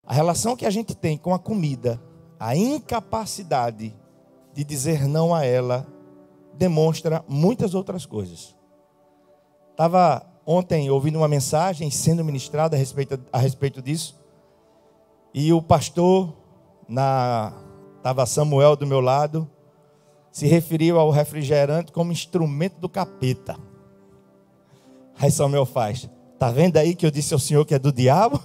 A relação que a gente tem com a comida, a incapacidade de dizer não a ela, demonstra muitas outras coisas. Estava ontem ouvindo uma mensagem sendo ministrada a respeito disso, e o pastor, estava Samuel do meu lado, se referiu ao refrigerante como instrumento do capeta. Aí Samuel faz: está vendo aí que eu disse ao senhor que é do diabo?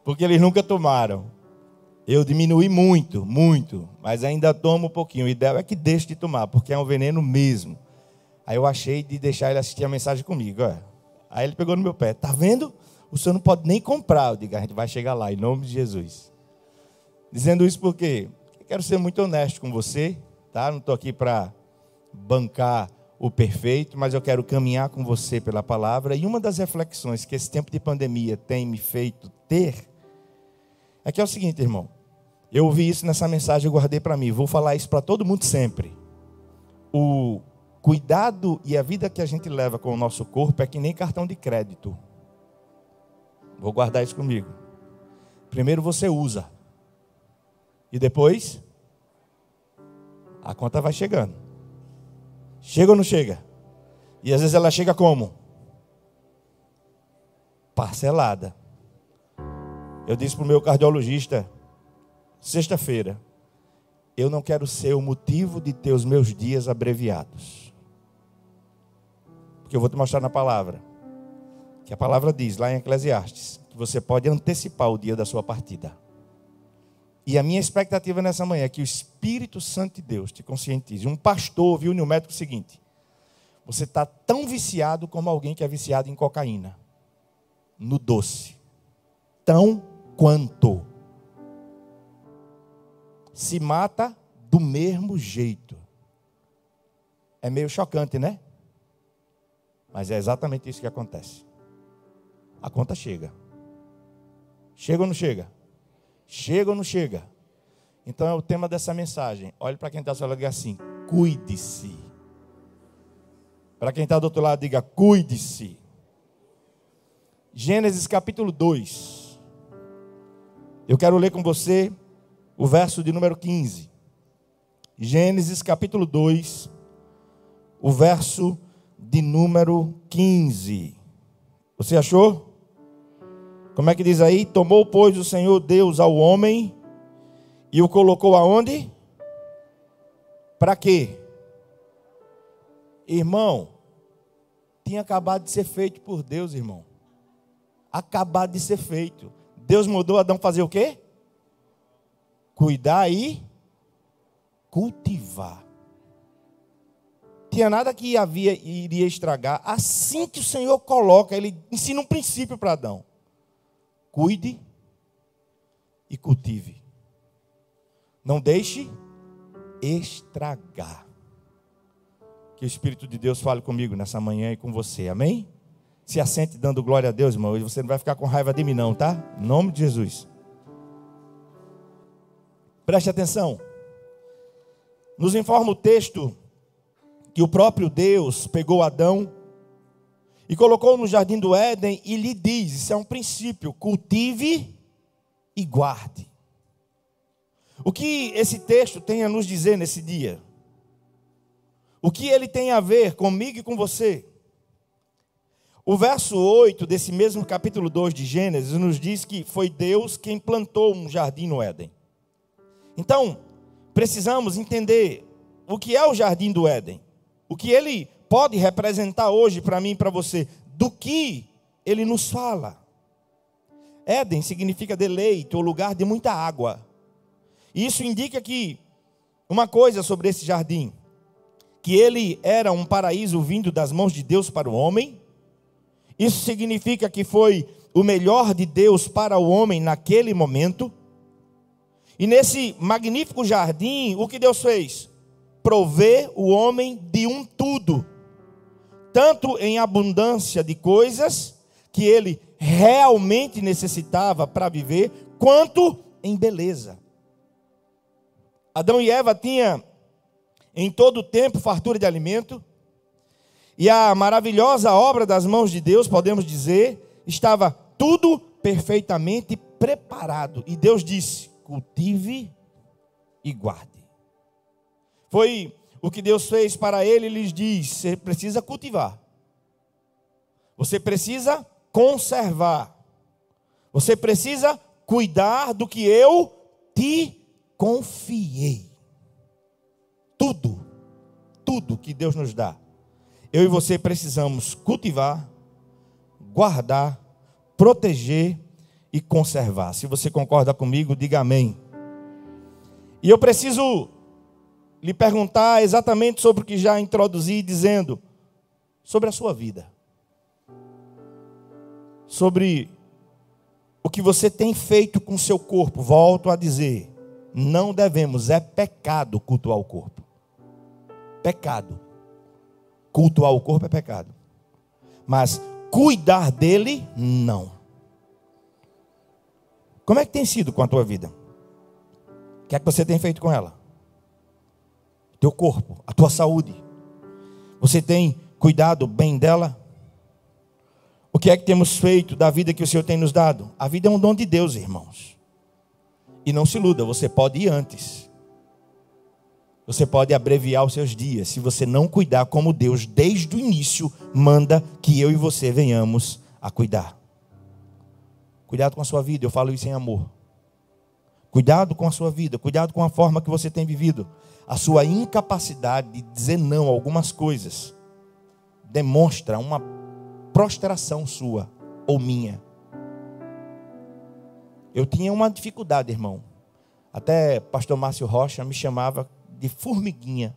Porque eles nunca tomaram. Eu diminui muito, mas ainda tomo um pouquinho. O ideal é que deixe de tomar, porque é um veneno mesmo. Aí eu achei de deixar ele assistir a mensagem comigo. Aí ele pegou no meu pé: está vendo? O senhor não pode nem comprar. Eu digo: a gente vai chegar lá, em nome de Jesus. Dizendo isso porque eu quero ser muito honesto com você, tá? Não estou aqui para bancar o perfeito, mas eu quero caminhar com você pela palavra. E uma das reflexões que esse tempo de pandemia tem me feito ter é que é o seguinte, irmão. Eu ouvi isso nessa mensagem, eu guardei para mim. Vou falar isso para todo mundo sempre. O cuidado e a vida que a gente leva com o nosso corpo é que nem cartão de crédito. Vou guardar isso comigo. Primeiro você usa. E depois a conta vai chegando. Chega ou não chega? E às vezes ela chega como? Parcelada. Eu disse para o meu cardiologista sexta-feira: eu não quero ser o motivo de ter os meus dias abreviados. Porque eu vou te mostrar na palavra. Que a palavra diz lá em Eclesiastes que você pode antecipar o dia da sua partida. E a minha expectativa nessa manhã é que o Espírito Santo de Deus te conscientize. Um pastor viu no médico o seguinte: você está tão viciado como alguém que é viciado em cocaína. No doce. Tão quanto. Se mata do mesmo jeito. É meio chocante, né? Mas é exatamente isso que acontece. A conta chega. Chega ou não chega? Chega ou não chega? Então é o tema dessa mensagem. Olhe para quem está do seu lado e diga assim: cuide-se. Para quem está do outro lado, diga: cuide-se. Gênesis capítulo 2. Eu quero ler com você o verso de número 15. Gênesis capítulo 2, o verso de número 15. Você achou? Como é que diz aí? Tomou, pois, o Senhor Deus ao homem e o colocou aonde? Para quê? Irmão, tinha acabado de ser feito por Deus, irmão. Acabado de ser feito. Deus mandou Adão fazer o quê? Cuidar e cultivar. Tinha nada que iria estragar. Assim que o Senhor coloca, Ele ensina um princípio para Adão: cuide e cultive. Não deixe estragar. Que o Espírito de Deus fale comigo nessa manhã e com você, amém? Se assente dando glória a Deus, irmão, e você não vai ficar com raiva de mim não, tá? Em nome de Jesus. Preste atenção. Nos informa o texto que o próprio Deus pegou Adão e colocou no jardim do Éden e lhe diz, isso é um princípio: cultive e guarde. O que esse texto tem a nos dizer nesse dia? O que ele tem a ver comigo e com você? O verso 8 desse mesmo capítulo 2 de Gênesis nos diz que foi Deus quem plantou um jardim no Éden. Então, precisamos entender o que é o jardim do Éden. O que ele pode representar hoje para mim e para você. Do que ele nos fala. Éden significa deleite, ou lugar de muita água. E isso indica que uma coisa sobre esse jardim: que ele era um paraíso vindo das mãos de Deus para o homem. Isso significa que foi o melhor de Deus para o homem naquele momento. E nesse magnífico jardim, o que Deus fez? Prover o homem de um tudo. Tanto em abundância de coisas que ele realmente necessitava para viver, quanto em beleza. Adão e Eva tinham em todo o tempo fartura de alimento. E a maravilhosa obra das mãos de Deus, podemos dizer, estava tudo perfeitamente preparado. E Deus disse: cultive e guarde. Foi o que Deus fez para ele. Ele lhes diz: você precisa cultivar, você precisa conservar, você precisa cuidar do que eu te confiei. Tudo que Deus nos dá, eu e você precisamos cultivar, guardar, proteger e conservar. Se você concorda comigo, diga amém. E eu preciso lhe perguntar exatamente sobre o que já introduzi, dizendo sobre a sua vida, sobre o que você tem feito com o seu corpo. Volto a dizer, não devemos, é pecado cultuar o corpo. Pecado. Cultuar o corpo é pecado. Mas cuidar dele, não. Como é que tem sido com a tua vida? O que é que você tem feito com ela? Teu corpo, a tua saúde. Você tem cuidado bem dela? O que é que temos feito da vida que o Senhor tem nos dado? A vida é um dom de Deus, irmãos. E não se iluda, você pode ir antes. Você pode abreviar os seus dias, se você não cuidar como Deus, desde o início, manda que eu e você venhamos a cuidar. Cuidado com a sua vida, eu falo isso em amor. Cuidado com a sua vida, cuidado com a forma que você tem vivido. A sua incapacidade de dizer não a algumas coisas demonstra uma prostração sua ou minha. Eu tinha uma dificuldade, irmão. Até pastor Márcio Rocha me chamava de formiguinha.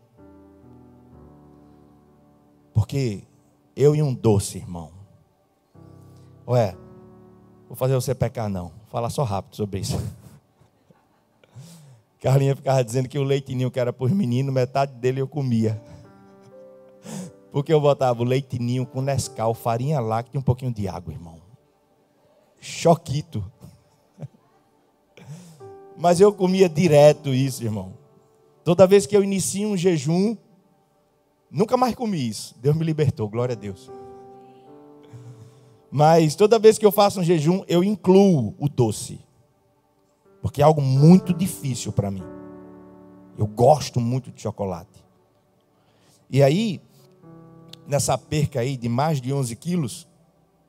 Porque eu e um doce, irmão. Ué, vou fazer você pecar não. Vou falar só rápido sobre isso. Carlinha ficava dizendo que o leitinho que era para os meninos, metade dele eu comia. Porque eu botava o leitinho com Nescau, farinha láctea e um pouquinho de água, irmão. Choquito. Mas eu comia direto isso, irmão. Toda vez que eu inicio um jejum, nunca mais comi isso. Deus me libertou, glória a Deus. Mas toda vez que eu faço um jejum, eu incluo o doce. Porque é algo muito difícil para mim. Eu gosto muito de chocolate. E aí, nessa perca aí de mais de 11 quilos,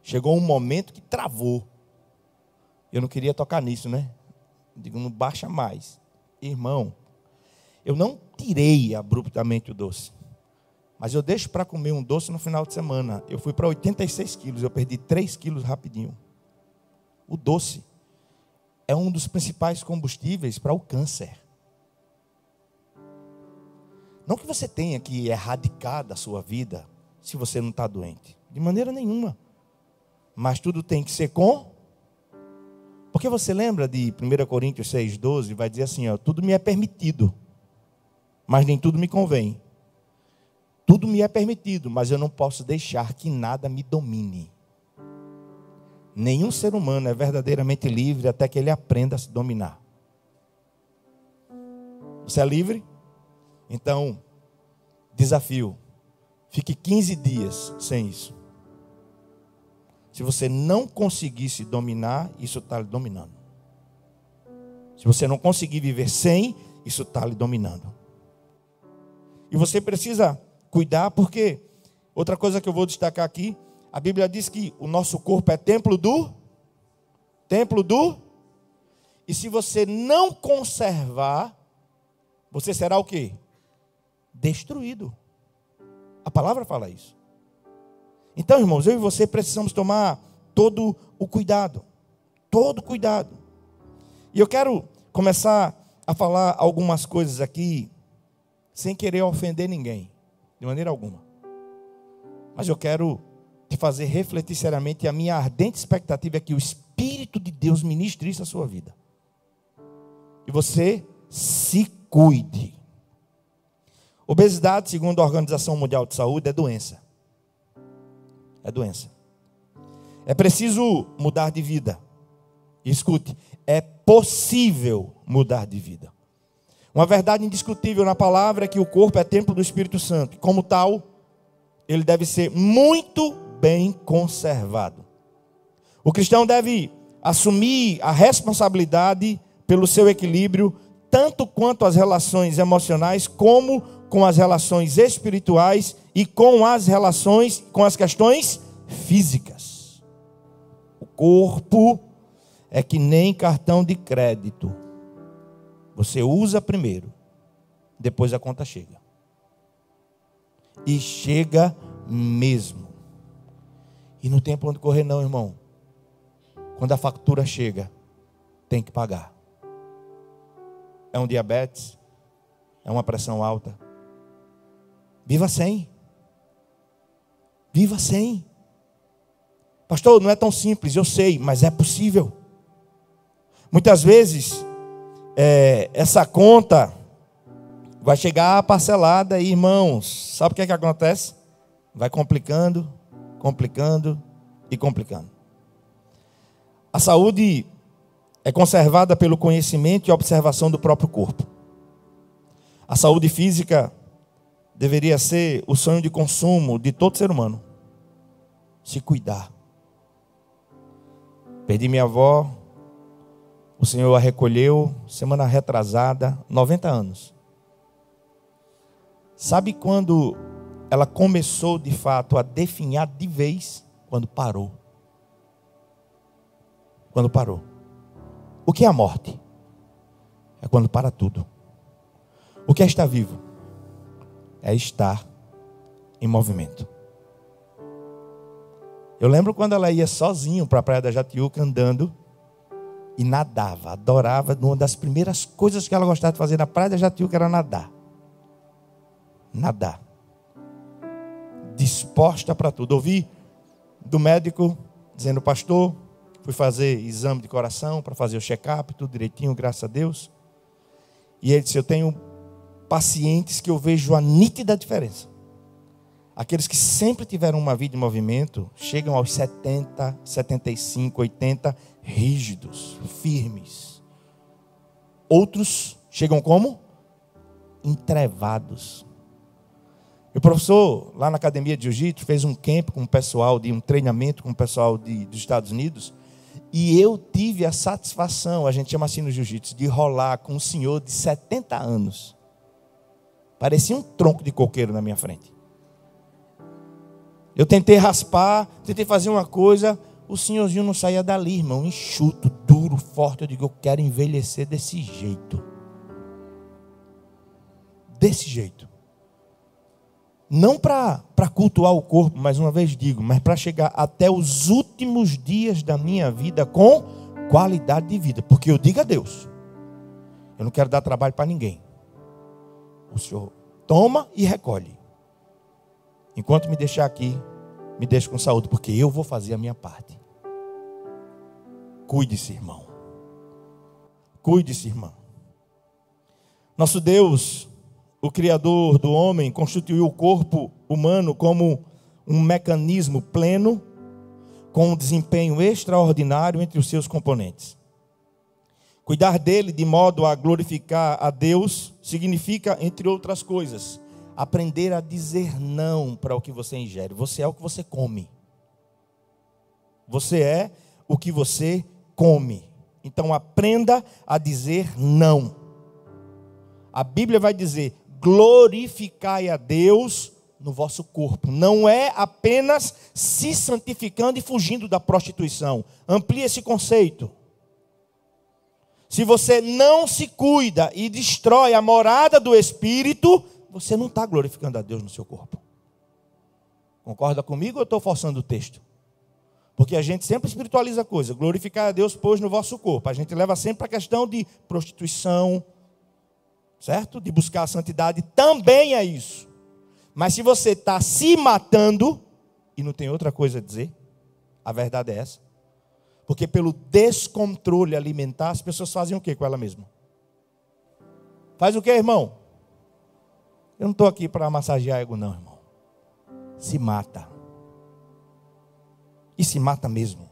chegou um momento que travou. Eu não queria tocar nisso, né? Digo, não baixa mais. Irmão, eu não tirei abruptamente o doce. Mas eu deixo para comer um doce no final de semana. Eu fui para 86 quilos, eu perdi 3 quilos rapidinho. O doce é um dos principais combustíveis para o câncer. Não que você tenha que erradicar da sua vida se você não está doente. De maneira nenhuma. Mas tudo tem que ser com... Porque você lembra de 1 Coríntios 6,12? Vai dizer assim, ó, tudo me é permitido, mas nem tudo me convém. Tudo me é permitido, mas eu não posso deixar que nada me domine. Nenhum ser humano é verdadeiramente livre até que ele aprenda a se dominar. Você é livre? Então, desafio. Fique 15 dias sem isso. Se você não conseguir se dominar, isso está lhe dominando. Se você não conseguir viver sem, isso está lhe dominando. E você precisa cuidar, porque outra coisa que eu vou destacar aqui, a Bíblia diz que o nosso corpo é templo do, e se você não conservar, você será o quê? Destruído. A palavra fala isso. Então, irmãos, eu e você precisamos tomar todo o cuidado. Todo cuidado. E eu quero começar a falar algumas coisas aqui, sem querer ofender ninguém, de maneira alguma. Mas eu quero te fazer refletir seriamente, e a minha ardente expectativa é que o Espírito de Deus ministre isso à sua vida. E você se cuide. Obesidade, segundo a Organização Mundial de Saúde, é doença. É doença. É preciso mudar de vida. E escute, é possível mudar de vida. Uma verdade indiscutível na palavra é que o corpo é templo do Espírito Santo. Como tal, ele deve ser muito bem conservado. O cristão deve assumir a responsabilidade pelo seu equilíbrio, tanto quanto as relações emocionais, como com as relações espirituais e com as questões físicas. O corpo é que nem cartão de crédito. Você usa primeiro, depois a conta chega. E chega mesmo. E não tem para onde correr não, irmão. Quando a fatura chega, tem que pagar. É um diabetes, é uma pressão alta. Viva sem. Viva sem. Pastor, não é tão simples, eu sei, mas é possível. Muitas vezes, essa conta vai chegar parcelada e, irmãos, sabe o que é que acontece? Vai complicando, complicando e complicando. A saúde é conservada pelo conhecimento e observação do próprio corpo. A saúde física deveria ser o sonho de consumo de todo ser humano. Se cuidar. Perdi minha avó, o Senhor a recolheu, semana retrasada, 90 anos. Sabe quando ela começou de fato a definhar de vez? Quando parou. Quando parou. O que é a morte? É quando para tudo. O que é estar vivo? É estar em movimento. Eu lembro quando ela ia sozinha para a Praia da Jatiuca andando e nadava, adorava. Uma das primeiras coisas que ela gostava de fazer na Praia da Jatiuca era nadar. Nadar. Disposta para tudo. Ouvi do médico dizendo: pastor, fui fazer exame de coração para fazer o check-up, tudo direitinho, graças a Deus. E ele disse: eu tenho pacientes que eu vejo a nítida diferença. Aqueles que sempre tiveram uma vida em movimento, chegam aos 70, 75, 80, rígidos, firmes. Outros chegam como? Entrevados. O professor, lá na academia de jiu-jitsu, fez um camp com o pessoal, um treinamento com o pessoal dos Estados Unidos. E eu tive a satisfação, a gente chama assim no jiu-jitsu, de rolar com um senhor de 70 anos. Parecia um tronco de coqueiro na minha frente. Eu tentei raspar, tentei fazer uma coisa, o senhorzinho não saía dali, irmão, enxuto, duro, forte. Eu digo: eu quero envelhecer desse jeito. Desse jeito. Não para cultuar o corpo, mais uma vez digo, mas para chegar até os últimos dias da minha vida com qualidade de vida. Porque eu digo a Deus: eu não quero dar trabalho para ninguém. O Senhor toma e recolhe. Enquanto me deixar aqui, me deixe com saúde, porque eu vou fazer a minha parte. Cuide-se, irmão. Cuide-se, irmão. Nosso Deus, o Criador do homem, constituiu o corpo humano como um mecanismo pleno, com um desempenho extraordinário entre os seus componentes. Cuidar dele de modo a glorificar a Deus significa, entre outras coisas, aprender a dizer não para o que você ingere. Você é o que você come. Você é o que você come. Então aprenda a dizer não. A Bíblia vai dizer: glorificai a Deus no vosso corpo. Não é apenas se santificando e fugindo da prostituição. Amplie esse conceito. Se você não se cuida e destrói a morada do Espírito, você não está glorificando a Deus no seu corpo. Concorda comigo ou eu estou forçando o texto? Porque a gente sempre espiritualiza a coisa. Glorificar a Deus, pois, no vosso corpo. A gente leva sempre a questão de prostituição, certo? De buscar a santidade, também é isso. Mas se você está se matando, e não tem outra coisa a dizer, a verdade é essa. Porque pelo descontrole alimentar, as pessoas fazem o que com ela mesma? Faz o que, irmão? Eu não estou aqui para massagear ego, não, irmão. Se mata. E se mata mesmo.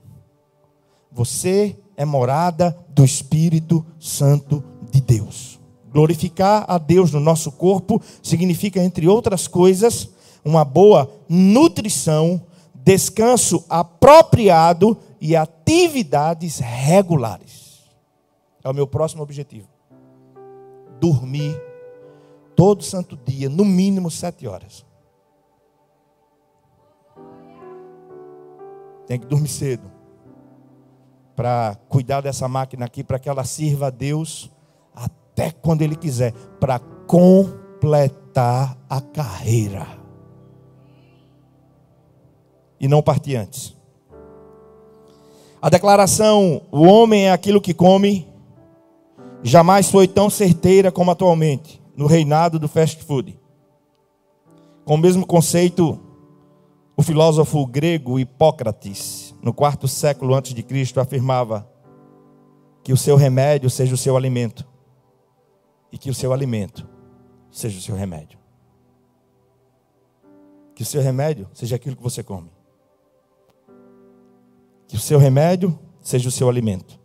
Você é morada do Espírito Santo de Deus. Glorificar a Deus no nosso corpo significa, entre outras coisas, uma boa nutrição, descanso apropriado e atividades regulares. É o meu próximo objetivo. Dormir todo santo dia, no mínimo 7 horas. Tem que dormir cedo, para cuidar dessa máquina aqui, para que ela sirva a Deus até quando Ele quiser, para completar a carreira e não partir antes. A declaração, o homem é aquilo que come, jamais foi tão certeira como atualmente, no reinado do fast food. Com o mesmo conceito, o filósofo grego Hipócrates, no 4º século antes de Cristo, afirmava que o seu remédio seja o seu alimento e que o seu alimento seja o seu remédio. Que o seu remédio seja aquilo que você come. Que o seu remédio seja o seu alimento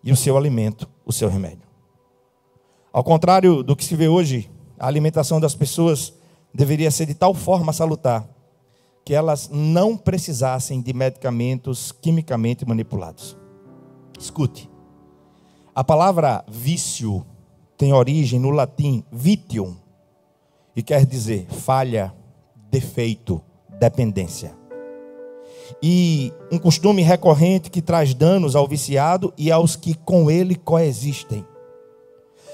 e o seu alimento o seu remédio. Ao contrário do que se vê hoje, a alimentação das pessoas deveria ser de tal forma salutar que elas não precisassem de medicamentos quimicamente manipulados. Escute, a palavra vício tem origem no latim vitium, e quer dizer falha, defeito, dependência. E um costume recorrente que traz danos ao viciado e aos que com ele coexistem.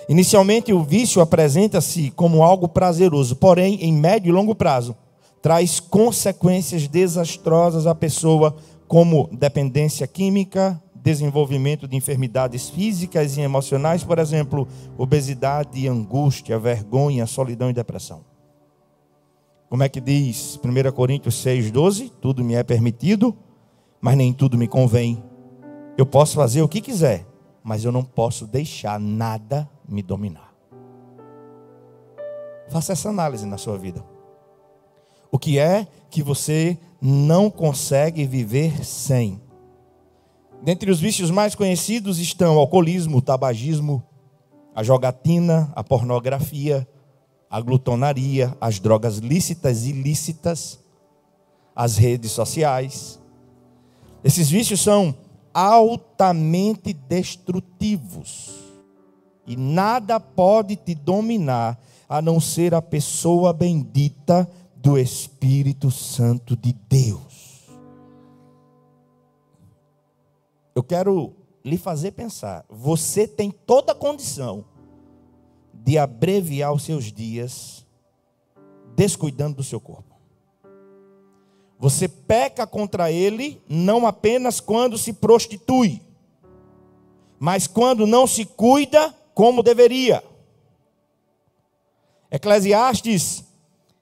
Inicialmente o vício apresenta-se como algo prazeroso, porém em médio e longo prazo traz consequências desastrosas à pessoa, como dependência química, desenvolvimento de enfermidades físicas e emocionais, por exemplo, obesidade, angústia, vergonha, solidão e depressão. Como é que diz 1 Coríntios 6,12? Tudo me é permitido, mas nem tudo me convém. Eu posso fazer o que quiser, mas eu não posso deixar nada me dominar. Faça essa análise na sua vida. O que é que você não consegue viver sem? Dentre os vícios mais conhecidos estão o alcoolismo, o tabagismo, a jogatina, a pornografia, a glutonaria, as drogas lícitas e ilícitas, as redes sociais. Esses vícios são altamente destrutivos e nada pode te dominar a não ser a pessoa bendita do Espírito Santo de Deus. Eu quero lhe fazer pensar, você tem toda a condição de abreviar os seus dias descuidando do seu corpo. Você peca contra ele não apenas quando se prostitui, mas quando não se cuida como deveria. Eclesiastes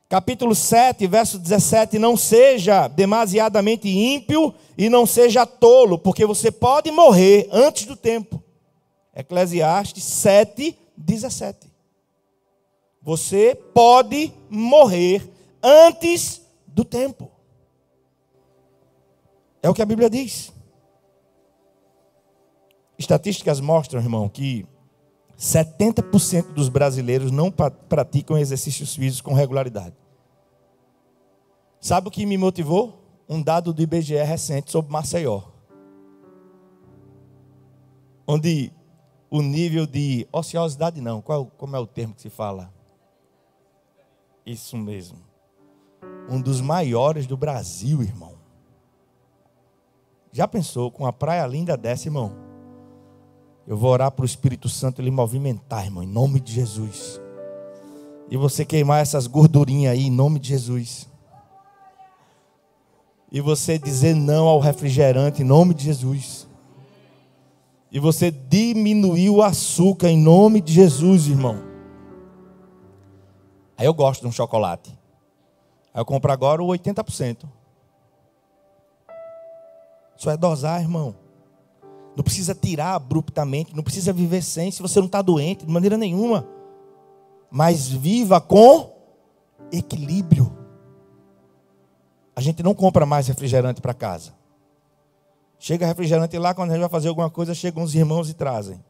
capítulo 7, verso 17, não seja demasiadamente ímpio e não seja tolo, porque você pode morrer antes do tempo. Eclesiastes 7, 17. Você pode morrer antes do tempo. É o que a Bíblia diz. Estatísticas mostram, irmão, que 70% dos brasileiros não praticam exercícios físicos com regularidade. Sabe o que me motivou? Um dado do IBGE recente sobre Maceió, onde o nível de ociosidade não, como é o termo que se fala? Isso mesmo. Um dos maiores do Brasil, irmão. Já pensou com a praia linda dessa, irmão? Eu vou orar para o Espírito Santo ele movimentar, irmão, em nome de Jesus. E você queimar essas gordurinhas aí, em nome de Jesus. E você dizer não ao refrigerante, em nome de Jesus. E você diminuir o açúcar, em nome de Jesus, irmão. Aí eu gosto de um chocolate. Aí eu compro agora o 80%. Só é dosar, irmão. Não precisa tirar abruptamente, não precisa viver sem, se você não está doente, de maneira nenhuma. Mas viva com equilíbrio. A gente não compra mais refrigerante para casa. Chega refrigerante lá, quando a gente vai fazer alguma coisa, chegam uns irmãos e trazem.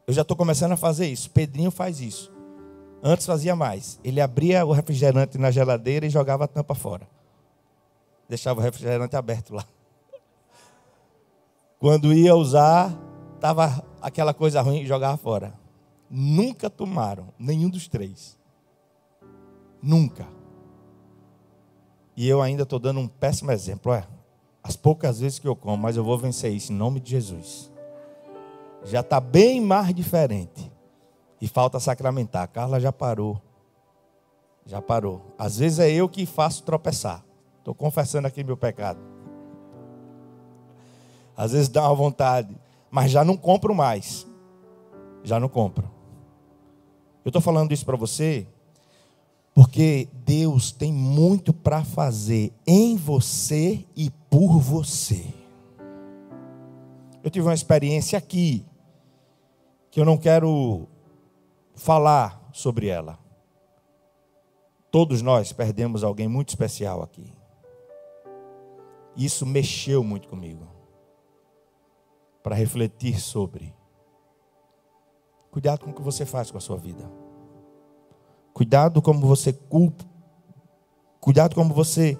Eu já estou começando a fazer isso. Pedrinho faz isso. Antes fazia mais. Ele abria o refrigerante na geladeira e jogava a tampa fora. Deixava o refrigerante aberto lá. Quando ia usar, estava aquela coisa ruim e jogava fora. Nunca tomaram, nenhum dos três. Nunca. E eu ainda estou dando um péssimo exemplo. As poucas vezes que eu como, mas eu vou vencer isso em nome de Jesus. Já está bem mais diferente. E falta sacramentar. A Carla já parou. Já parou. Às vezes é eu que faço tropeçar. Estou confessando aqui meu pecado. Às vezes dá uma vontade. Mas já não compro mais. Já não compro. Eu estou falando isso para você porque Deus tem muito para fazer em você e por você. Eu tive uma experiência aqui que eu não quero falar sobre ela. Todos nós perdemos alguém muito especial aqui. Isso mexeu muito comigo. Para refletir sobre. Cuidado com o que você faz com a sua vida. Cuidado como você culpa. Cuidado como você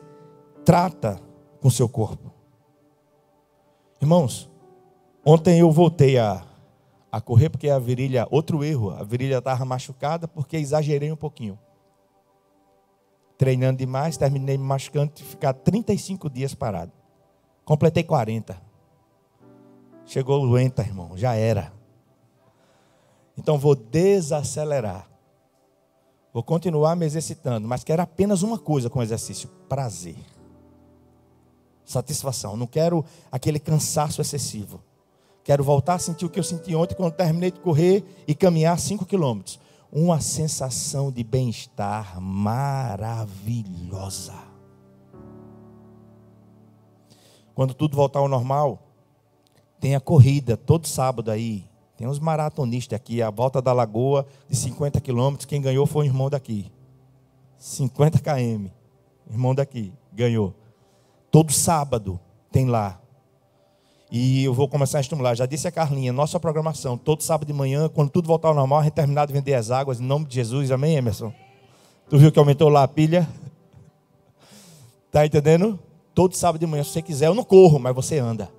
trata com o seu corpo. Irmãos, ontem eu voltei a correr porque a virilha, outro erro, a virilha estava machucada porque exagerei um pouquinho. Treinando demais, terminei me machucando e ficar 35 dias parado. Completei 40. Chegou doenta, irmão, já era. Então vou desacelerar. Vou continuar me exercitando, mas quero apenas uma coisa com o exercício: prazer. Satisfação. Não quero aquele cansaço excessivo. Quero voltar a sentir o que eu senti ontem quando terminei de correr e caminhar 5 quilômetros. Uma sensação de bem-estar maravilhosa. Quando tudo voltar ao normal, tem a corrida todo sábado aí. Tem uns maratonistas aqui, a volta da Lagoa de 50 quilômetros. Quem ganhou foi um irmão daqui. 50 km. Irmão daqui, ganhou. Todo sábado tem lá. E eu vou começar a estimular. Já disse a Carlinha, nossa programação, todo sábado de manhã, quando tudo voltar ao normal, a gente terminar de vender as águas, em nome de Jesus, amém, Emerson? Tu viu que aumentou lá a pilha? Tá entendendo? Todo sábado de manhã, se você quiser, eu não corro, mas você anda.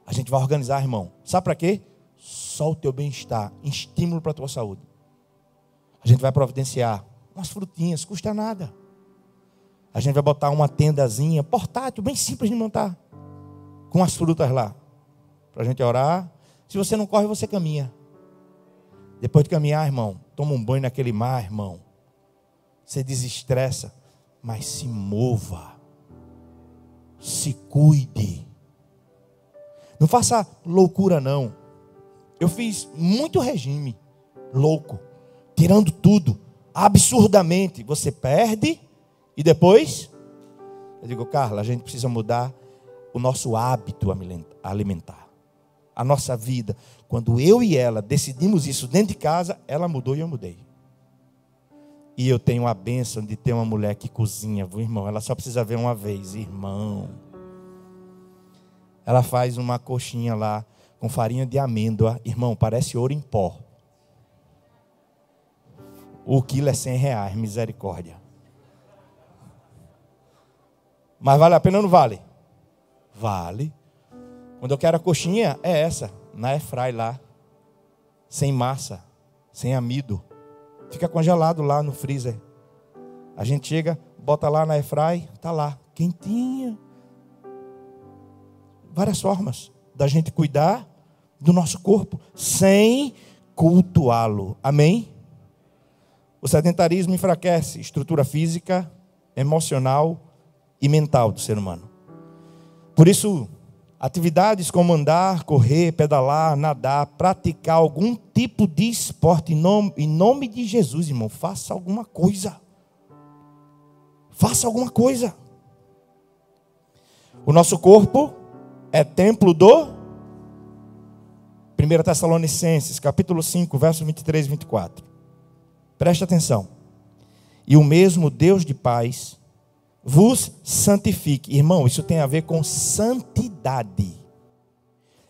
A gente vai organizar, irmão. Sabe para quê? Só o teu bem-estar, estímulo para a tua saúde. A gente vai providenciar umas frutinhas, custa nada. A gente vai botar uma tendazinha portátil, bem simples de montar, com as frutas lá, para a gente orar. Se você não corre, você caminha. Depois de caminhar, irmão, toma um banho naquele mar, irmão. Você desestressa, mas se mova. Se cuide. Não faça loucura, não. Eu fiz muito regime, louco, tirando tudo, absurdamente. Você perde e depois, eu digo, Carla, a gente precisa mudar o nosso hábito alimentar. A nossa vida. Quando eu e ela decidimos isso dentro de casa, ela mudou e eu mudei. E eu tenho a bênção de ter uma mulher que cozinha, viu, irmão? Ela só precisa ver uma vez, irmão. Ela faz uma coxinha lá com farinha de amêndoa. Irmão, parece ouro em pó. O quilo é R$100, misericórdia. Mas vale a pena ou não vale? Vale. Quando eu quero a coxinha, é essa. Na airfry lá. Sem massa. Sem amido. Fica congelado lá no freezer. A gente chega, bota lá na airfry, está lá, quentinha. Várias formas da gente cuidar do nosso corpo sem cultuá-lo. Amém? O sedentarismo enfraquece a estrutura física, emocional e mental do ser humano. Por isso, atividades como andar, correr, pedalar, nadar, praticar algum tipo de esporte em nome de Jesus, irmão, faça alguma coisa. Faça alguma coisa. O nosso corpo é templo do 1 Tessalonicenses, capítulo 5, versos 23 e 24. Preste atenção. E o mesmo Deus de paz vos santifique. Irmão, isso tem a ver com santidade.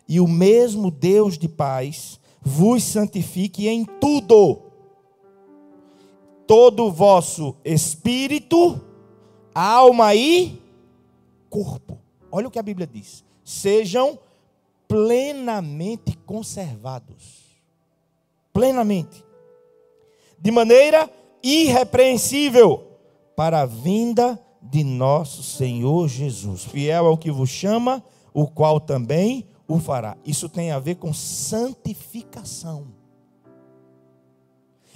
E o mesmo Deus de paz vos santifique em tudo. Todo o vosso espírito, alma e corpo. Olha o que a Bíblia diz. Sejam plenamente conservados. Plenamente. De maneira irrepreensível para a vinda de nosso Senhor Jesus. Fiel ao que vos chama, o qual também o fará. Isso tem a ver com santificação.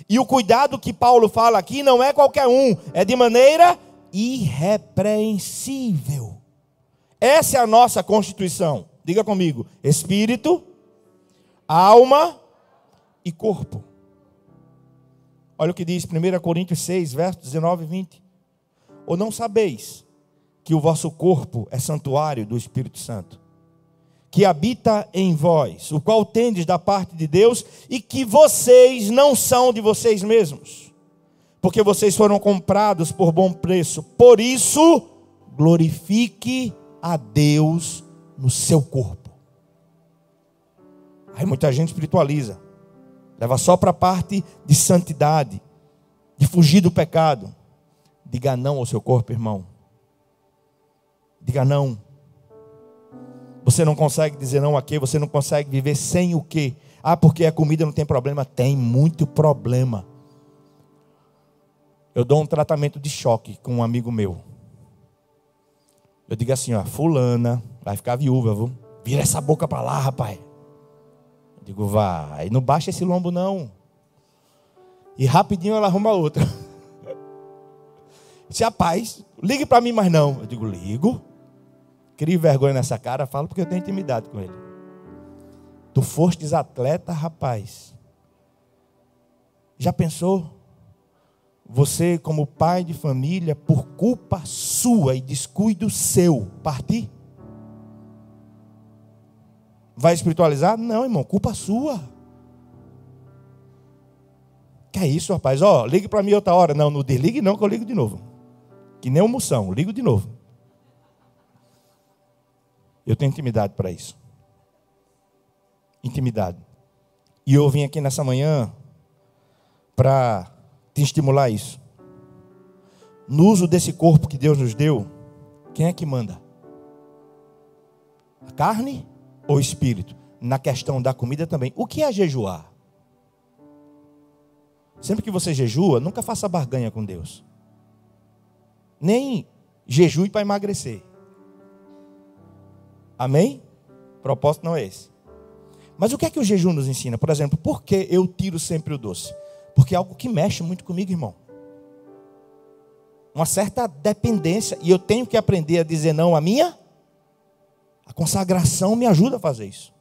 E o cuidado que Paulo fala aqui não é qualquer um, é de maneira irrepreensível. Essa é a nossa constituição. Diga comigo: espírito, alma e corpo. Olha o que diz 1 Coríntios 6, versos 19 e 20. Ou não sabeis que o vosso corpo é santuário do Espírito Santo, que habita em vós, o qual tendes da parte de Deus, e que vocês não são de vocês mesmos, porque vocês foram comprados por bom preço. Por isso, glorifique a Deus no seu corpo. Aí muita gente espiritualiza, leva só para a parte de santidade, de fugir do pecado. Diga não ao seu corpo, irmão. Diga não. Você não consegue dizer não a quê? Você não consegue viver sem o quê? Ah, porque a comida não tem problema. Tem muito problema. Eu dou um tratamento de choque com um amigo meu. Eu digo assim, ó: fulana vai ficar viúva, viu? Vira essa boca para lá, rapaz. Eu digo: vai, não baixa esse lombo não. E rapidinho ela arruma outra. Se rapaz, ligue para mim, mas não. Eu digo: ligo. Crie vergonha nessa cara, falo porque eu tenho intimidade com ele. Tu fostes atleta, rapaz. Já pensou? Você, como pai de família, por culpa sua e descuido seu, partir? Vai espiritualizar? Não, irmão, culpa sua. Que é isso, rapaz? Ó, ligue para mim outra hora. Não, não desligue não, que eu ligo de novo. Que nem uma moção, ligo de novo. Eu tenho intimidade para isso. Intimidade. E eu vim aqui nessa manhã para te estimular isso. No uso desse corpo que Deus nos deu, quem é que manda? A carne ou o espírito? Na questão da comida também. O que é jejuar? Sempre que você jejua, nunca faça barganha com Deus. Nem jejue para emagrecer. Amém? O propósito não é esse. Mas o que é que o jejum nos ensina? Por exemplo, por que eu tiro sempre o doce? Porque é algo que mexe muito comigo, irmão. Uma certa dependência. E eu tenho que aprender a dizer não a minha. A consagração me ajuda a fazer isso.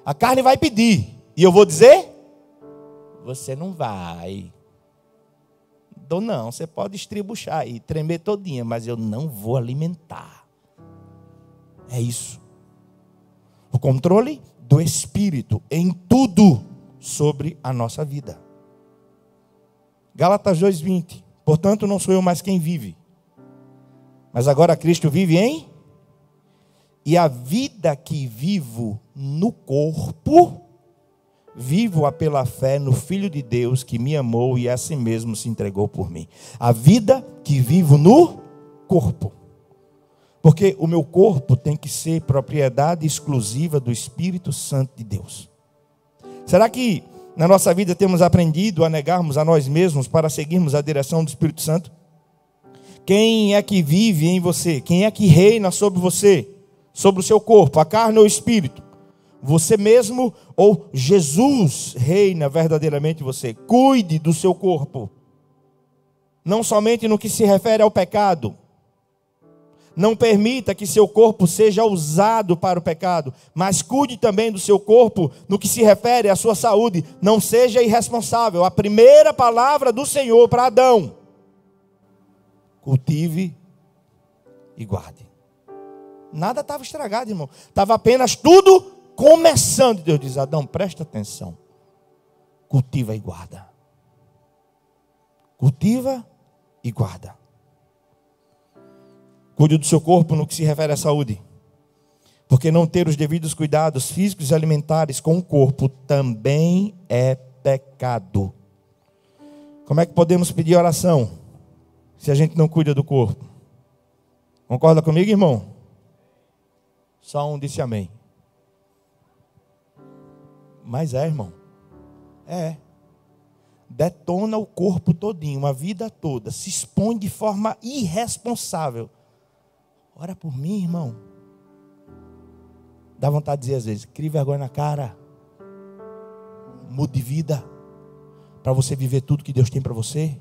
A carne vai pedir. E eu vou dizer: você não vai. Ou não, você pode estribuchar e tremer todinha, mas eu não vou alimentar. É isso. O controle do Espírito em tudo sobre a nossa vida. Gálatas 2:20. Portanto, não sou eu mais quem vive, mas agora Cristo vive em. E a vida que vivo no corpo, vivo-a pela fé no Filho de Deus que me amou e a si mesmo se entregou por mim. A vida que vivo no corpo. Porque o meu corpo tem que ser propriedade exclusiva do Espírito Santo de Deus. Será que na nossa vida temos aprendido a negarmos a nós mesmos para seguirmos a direção do Espírito Santo? Quem é que vive em você? Quem é que reina sobre você? Sobre o seu corpo, a carne ou o espírito? Você mesmo ou Jesus reina verdadeiramente em você? Cuide do seu corpo. Não somente no que se refere ao pecado. Não permita que seu corpo seja usado para o pecado, mas cuide também do seu corpo no que se refere à sua saúde. Não seja irresponsável. A primeira palavra do Senhor para Adão: cultive e guarde. Nada estava estragado, irmão. Estava apenas tudo começando. Deus diz: Adão, presta atenção. Cultiva e guarda. Cultiva e guarda. Cuide do seu corpo no que se refere à saúde. Porque não ter os devidos cuidados físicos e alimentares com o corpo também é pecado. Como é que podemos pedir oração se a gente não cuida do corpo? Concorda comigo, irmão? Só um disse amém. Mas irmão. Detona o corpo todinho, uma vida toda. Se expõe de forma irresponsável. Ora por mim, irmão. Dá vontade de dizer às vezes, crie vergonha na cara. Mude de vida. Para você viver tudo que Deus tem para você.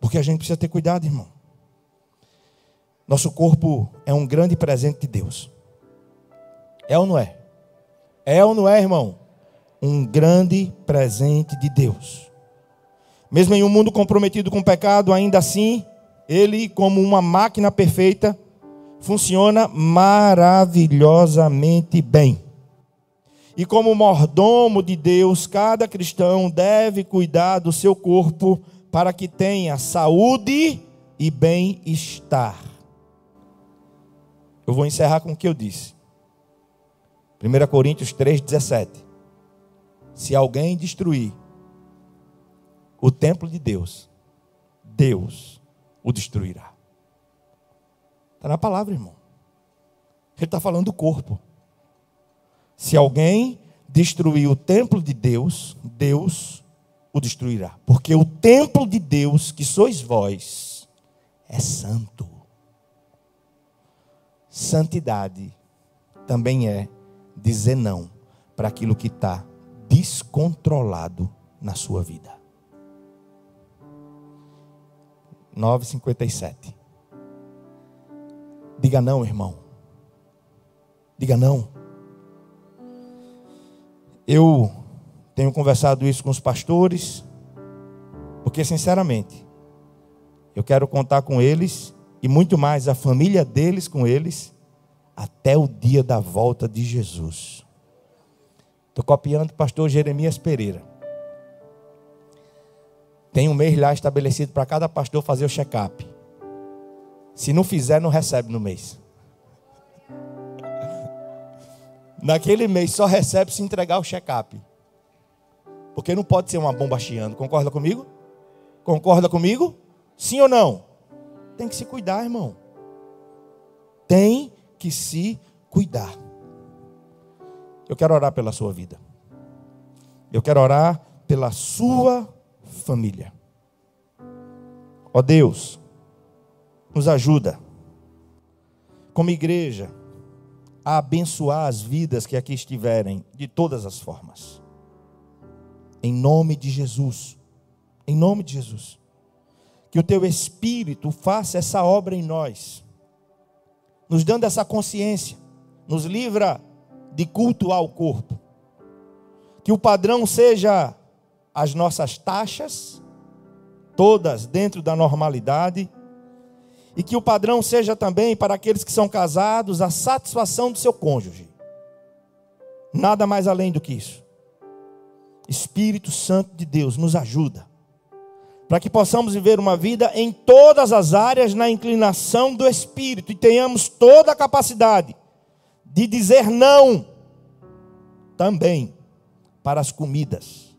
Porque a gente precisa ter cuidado, irmão. Nosso corpo é um grande presente de Deus. É ou não é? É ou não é, irmão? Um grande presente de Deus. Mesmo em um mundo comprometido com o pecado, ainda assim, ele, como uma máquina perfeita, funciona maravilhosamente bem. E como mordomo de Deus, cada cristão deve cuidar do seu corpo para que tenha saúde e bem-estar. Eu vou encerrar com o que eu disse. 1 Coríntios 3,17. Se alguém destruir o templo de Deus, Deus o destruirá. Está na palavra, irmão. Ele está falando do corpo. Se alguém destruir o templo de Deus, Deus o destruirá. Porque o templo de Deus, que sois vós, é santo. Santidade também é dizer não para aquilo que está descontrolado na sua vida. 9:57. Diga não, irmão. Diga não. Eu tenho conversado isso com os pastores, porque sinceramente, eu quero contar com eles, e muito mais a família deles com eles, até o dia da volta de Jesus. Estou copiando o pastor Jeremias Pereira. Tem um mês lá estabelecido para cada pastor fazer o check-up. Se não fizer, não recebe no mês. Naquele mês só recebe se entregar o check-up. Porque não pode ser uma bomba chiando. Concorda comigo? Concorda comigo? Sim ou não? Tem que se cuidar, irmão. Tem que se cuidar. Eu quero orar pela sua vida. Eu quero orar pela sua família. Ó Deus, nos ajuda, como igreja, a abençoar as vidas que aqui estiverem, de todas as formas. Em nome de Jesus. Em nome de Jesus. Que o Teu Espírito faça essa obra em nós, nos dando essa consciência, nos livra de cultuar o corpo. Que o padrão seja as nossas taxas, todas dentro da normalidade, e que o padrão seja também para aqueles que são casados a satisfação do seu cônjuge. Nada mais além do que isso. Espírito Santo de Deus, nos ajuda, para que possamos viver uma vida em todas as áreas na inclinação do Espírito, e tenhamos toda a capacidade de dizer não também para as comidas.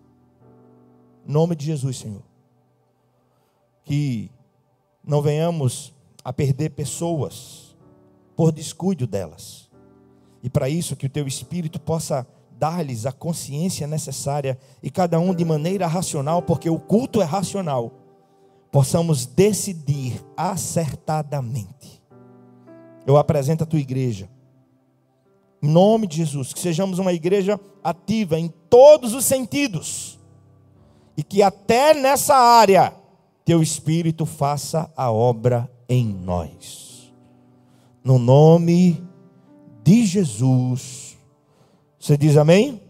Em nome de Jesus, Senhor. Que não venhamos a perder pessoas por descuido delas. E para isso que o Teu Espírito possa dar-lhes a consciência necessária, e cada um de maneira racional, porque o culto é racional, possamos decidir acertadamente. Eu apresento a Tua igreja, em nome de Jesus, que sejamos uma igreja ativa em todos os sentidos, e que até nessa área Teu Espírito faça a obra em nós. No nome de Jesus. Você diz amém?